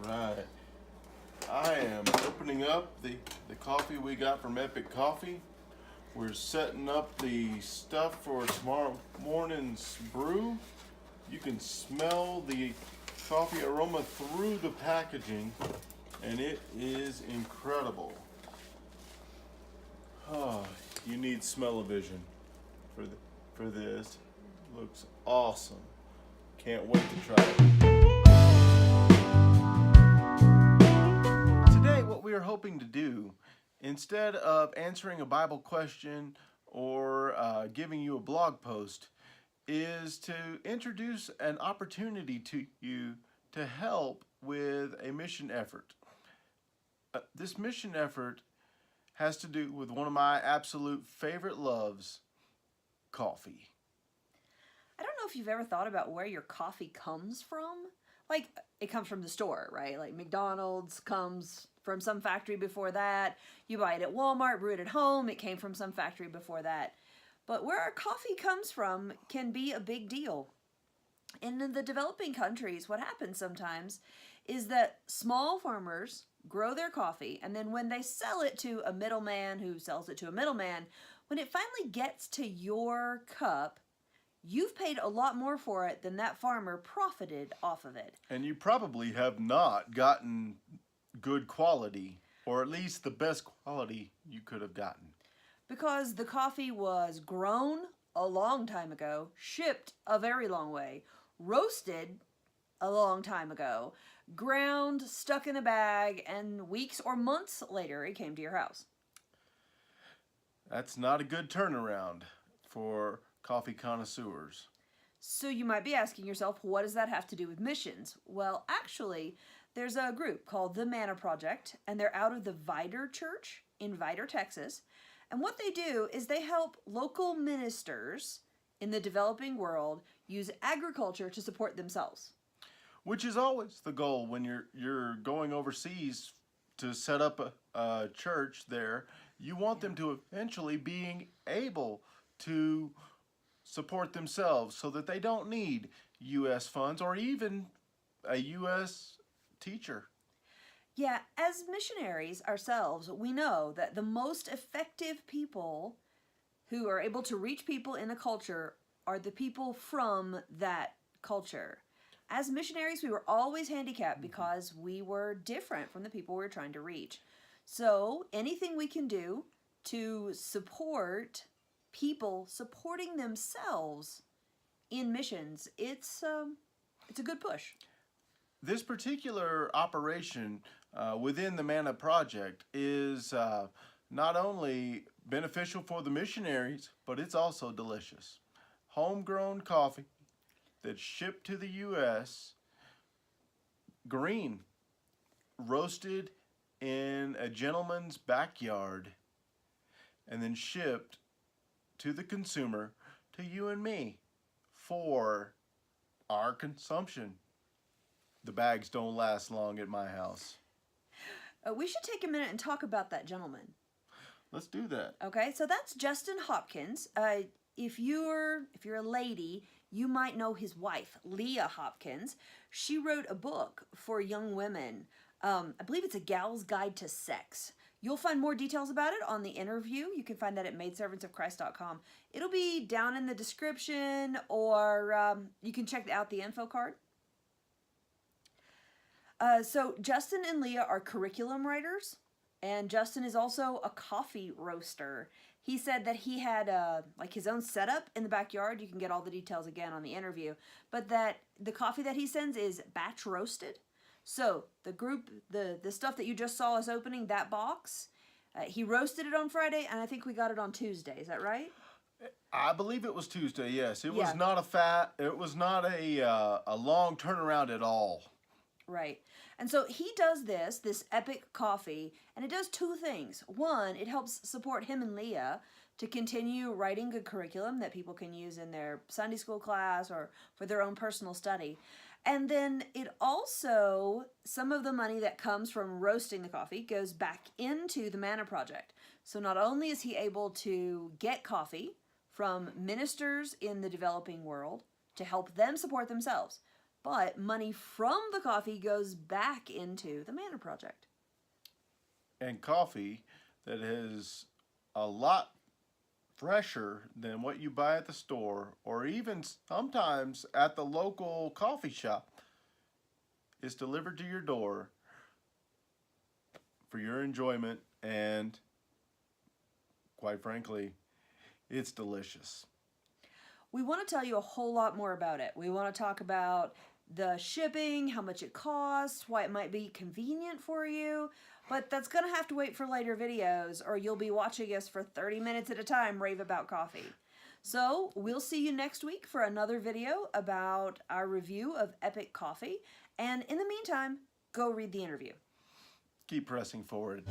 right. I am opening up the coffee we got from Epic Coffee. We're setting up the stuff for tomorrow morning's brew. You can smell the coffee aroma through the packaging, and it is incredible. Oh, you need smell-o-vision for this. Looks awesome. Can't wait to try it. Today, what we are hoping to do, instead of answering a Bible question or giving you a blog post, is to introduce an opportunity to you to help with a mission effort. This mission effort has to do with one of my absolute favorite loves, coffee. I don't know if you've ever thought about where your coffee comes from. Like, it comes from the store, right? Like McDonald's comes from some factory before that. You buy it at Walmart, brew it at home. It came from some factory before that. But where our coffee comes from can be a big deal. And in the developing countries, what happens sometimes is that small farmers grow their coffee, and then when they sell it to a middleman who sells it to a middleman, when it finally gets to your cup, you've paid a lot more for it than that farmer profited off of it. And you probably have not gotten good quality, or at least the best quality you could have gotten. Because the coffee was grown a long time ago, shipped a very long way, roasted a long time ago, ground, stuck in a bag, and weeks or months later it came to your house. That's not a good turnaround for coffee connoisseurs. So you might be asking yourself, what does that have to do with missions? Well, actually, there's a group called the Manna Project, and they're out of the Vidor Church in Vidor, Texas. And what they do is they help local ministers in the developing world use agriculture to support themselves. Which is always the goal when you're going overseas to set up a church there. You want them to eventually being able to support themselves so that they don't need U.S. funds or even a U.S. teacher. Yeah, as missionaries ourselves, we know that the most effective people who are able to reach people in a culture are the people from that culture. As missionaries, we were always handicapped because we were different from the people we were trying to reach. So anything we can do to support people supporting themselves in missions, it's a good push. This particular operation within the Manna Project is not only beneficial for the missionaries, but it's also delicious. Homegrown coffee that's shipped to the U.S., green, roasted in a gentleman's backyard, and then shipped to the consumer, to you and me, for our consumption. The bags don't last long at my house. We should take a minute and talk about that gentleman. Let's do that. Okay, so that's Justin Hopkins. If you're a lady, you might know his wife, Leah Hopkins. She wrote a book for young women. I believe it's A Gal's Guide to Sex. You'll find more details about it on the interview. You can find that at Maidservantsofchrist.com. It'll be down in the description, or you can check out the info card. So Justin and Leah are curriculum writers, and Justin is also a coffee roaster. He said that he had like his own setup in the backyard. You can get all the details again on the interview, but that the coffee that he sends is batch roasted. So the stuff that you just saw us opening, that box, he roasted it on Friday, and I think we got it on Tuesday. Is that right? I believe it was Tuesday. Yes, it was Yeah. not It was not a long turnaround at all. Right. And so he does this epic coffee, and it does two things. One, it helps support him and Leah to continue writing good curriculum that people can use in their Sunday school class or for their own personal study. And then it also, some of the money that comes from roasting the coffee goes back into the Manna Project. So not only is he able to get coffee from ministers in the developing world to help them support themselves, but money from the coffee goes back into the Manna Project. And coffee that is a lot fresher than what you buy at the store or even sometimes at the local coffee shop is delivered to your door for your enjoyment, and quite frankly, it's delicious. We want to tell you a whole lot more about it. We want to talk about the shipping, how much it costs, why it might be convenient for you, but that's going to have to wait for later videos, or you'll be watching us for 30 minutes at a time rave about coffee. So we'll see you next week for another video about our review of Epic Coffee, and in the meantime, go read the interview. Keep pressing forward.